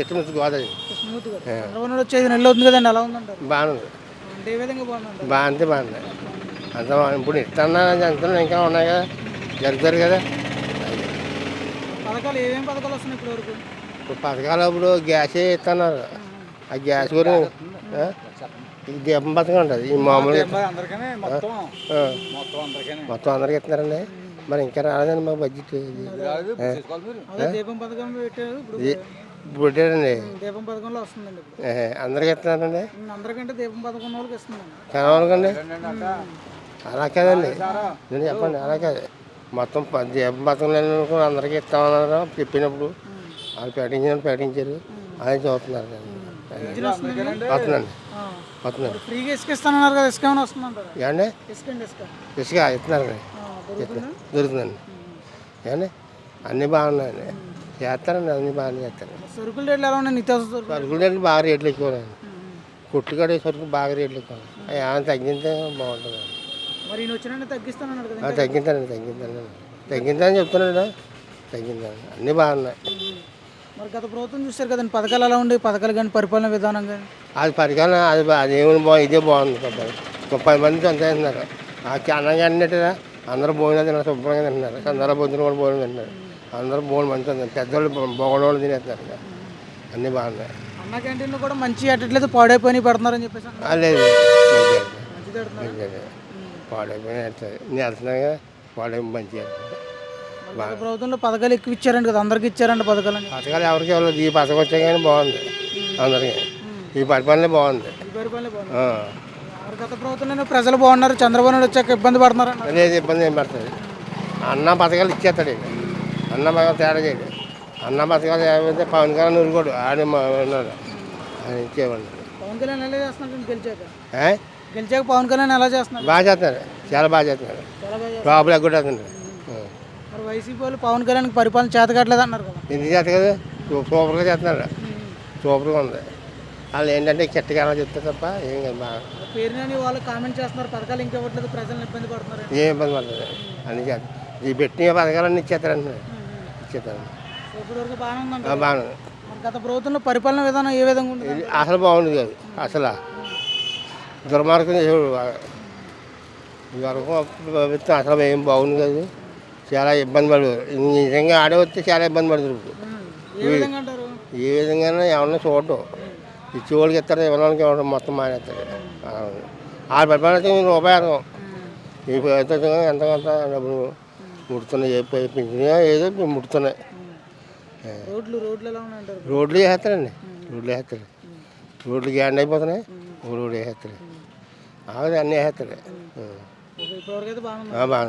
ఎత్తుముచ్చు గోదావరి స్మూత్గా చంద్రబాబు నాయుడు వచ్చి 5 నెలలు అవుతుంది కదండి, ఎలా ఉందంటారు? బాగానే ఉంది. అంటే ఏ విధంగా బాగుందంటారు? బాగుంది అంత ఇప్పుడు ఇస్తున్నాను అంటున్నాను, ఇంకా ఉన్నాయి కదా, జరుగుతారు కదా. పథకాలు ఏమేమి పథకాలు వస్తున్నాయి ఇప్పుడు వరకు? ఇప్పుడు పథకాలు ఇప్పుడు గ్యాసే ఇస్తున్నారు. ఆ గ్యాస్ గురించి ఈ దీపం పథకం ఉంటుంది, ఈ మామూలుగా మొత్తం అందరికి ఇస్తున్నారండి. మరి ఇంకా రాలేదండి మాకు బడ్జెట్. దీపం పథకం పెట్టారు ఇప్పుడు పెట్టారండి. దీపం పథకంలో వస్తుందండి ఇప్పుడు. అందరికి ఇస్తున్నారండి. అందరికంటే దీపం పథకం వాళ్ళకి ఇస్తుందండి. కనవాళ్ళకండి అలా కాదండి, నేను చెప్పండి అలా కాదు. మొత్తం దీపం పథకం అందరికీ ఇస్తామన్నారు చెప్పినప్పుడు. వాళ్ళు ప్రకటించారు, అది చూస్తున్నారు వస్తుందండి. ఫ్రీగా ఇసుక ఇస్తానన్నారు కదా, ఇసుక ఏమైనా వస్తుందంటారా? ఏమండి ఇసుక ఇస్తున్నారండి, దొరుకుతుందండి. ఏమండి అన్నీ బాగున్నాయండి, చేస్తారండి, అన్నీ బాగానే చేస్తారు. సరుకుల రేట్లు ఎలా ఉన్నాయి? నిత్యావసర సరుకులు రేట్లు బాగా రేట్లు ఎక్కువనండి. కొట్టుకాడే సరుకులు బాగా రేట్లు ఎక్కువ. ఏమైనా తగ్గితే బాగుంటుంది. మరి ఈయన వచ్చినా తగ్గిస్తానన్నాడు కదా? తగ్గిందని చెప్తున్నాడు. తగ్గిందండి, అన్నీ బాగున్నాయి. మరి గత ప్రభుత్వం చూస్తారు కదండి, పథకాలు ఎలా ఉండే, పథకాలు కానీ పరిపాలన విధానం కానీ? అది పరిపాలన అదేమి ఇదే బాగుంది. 30 మంది అంటున్నారు. అన్నంగా అన్నట్టుగా అందరూ భోజనం తిన్నారు, శుభ్రంగా తింటున్నారు. చంద్రబాబు పొద్దున కూడా భోజనం తింటున్నారు. అందరూ భోజనం మంచిగా తింటారు, పెద్దవాళ్ళు బొగడోళ్ళు తినేస్తున్నారు. అన్నీ బాగున్నాయి. అన్న క్యాంటీన్లో కూడా మంచి అట్టట్లేదు, పాడైపోయి పెడుతున్నారని చెప్పేసి. లేదు పాడైపోయినా నేను వెళ్తున్నాగా, పాడైపోయి మంచిగా. ప్రభుత్వంలో పథకాలు ఎక్కువ ఇచ్చారండి కదా, అందరికి ఇచ్చారండి పథకాలు. పథకాలు ఎవరికి ఇవ్వలేదు. ఈ పథకం వచ్చా కానీ బాగుంది అందరికీ. ఈ పరిపాలన బాగుంది. గత ప్రభుత్వంలో ప్రజలు బాగున్నారు, చంద్రబాబు నాయుడు వచ్చాక ఇబ్బంది పడుతున్నారు. లేదు, ఇబ్బంది ఏం పడుతుంది. అన్న పథకాలు ఇచ్చేస్తాడు. అన్న పథకాలు తేడా చేయడు. అన్న పథకాలు ఏమైతే పవన్ కళ్యాణ్ ఊరుకోడు, ఉన్నాడు ఆయన ఇచ్చేవాళ్ళు. పవన్ కళ్యాణ్ ఎలా చేస్తున్నాడు? గెలిచాక పవన్ కళ్యాణ్ ఎలా చేస్తున్నారు? బాగా చేస్తున్నారు, చాలా బాగా చేస్తున్నారు. ప్రాబ్లం ఎగ్గొట్టేస్తున్నారు. మరి వైసీపీ వాళ్ళు పవన్ కళ్యాణ్ పరిపాలన చేత కట్టలేదు అన్నారు కదా? ఎందుకు చేత కదా, సూపర్గా చేస్తున్నారు. సూపర్గా ఉంది. వాళ్ళు ఏంటంటే చెట్టుగా అలా చెప్తారు తప్ప ఏం కాదు. బాగా పేరుని వాళ్ళు కామెంట్ చేస్తున్నారు, పథకాలు ఇంకా ఇవ్వట్లేదు, ప్రజలను ఇబ్బంది పడుతున్నారు. ఏం ఇబ్బంది పడుతుంది అన్ని చేస్తారు. ఈ పెట్టిన పథకాలన్నీ ఇచ్చేస్తారంటున్నారు. ఇచ్చేస్తారు. ఇప్పటి వరకు బాగానే ఉందండి. బాగుంది. గత ప్రభుత్వంలో పరిపాలన విధానం ఏ విధంగా ఉంది? అసలు బాగుంది కాదు, అసలు దుర్మార్గం చేసేవాడు. వరకు ప్రభుత్వం అసలు ఏం బాగుంది కాదు, చాలా ఇబ్బంది పడేవారు. నిజంగా ఆడే వస్తే చాలా ఇబ్బంది పడుతుంది. ఏ విధంగా ఎవరన్నా చూడటం, ఇచ్చేవాళ్ళకి ఇస్తారు, ఇవ్వడానికి ఇవ్వడం మొత్తం మానేస్తారు. ఆ పరిపాలన ఉపయోగం ఈ ప్రభుత్వం ఎంతకంత డబ్బులు ముడుతున్నాయి, ఏ పింఛన్ ఏదో ముడుతున్నాయి. రోడ్లు వేసేస్తారండి, రోడ్లు గ్యాండ్ అయిపోతున్నాయి, రోడ్లు వేసేస్తారు. అన్నీ వేసేస్తారు. బాగా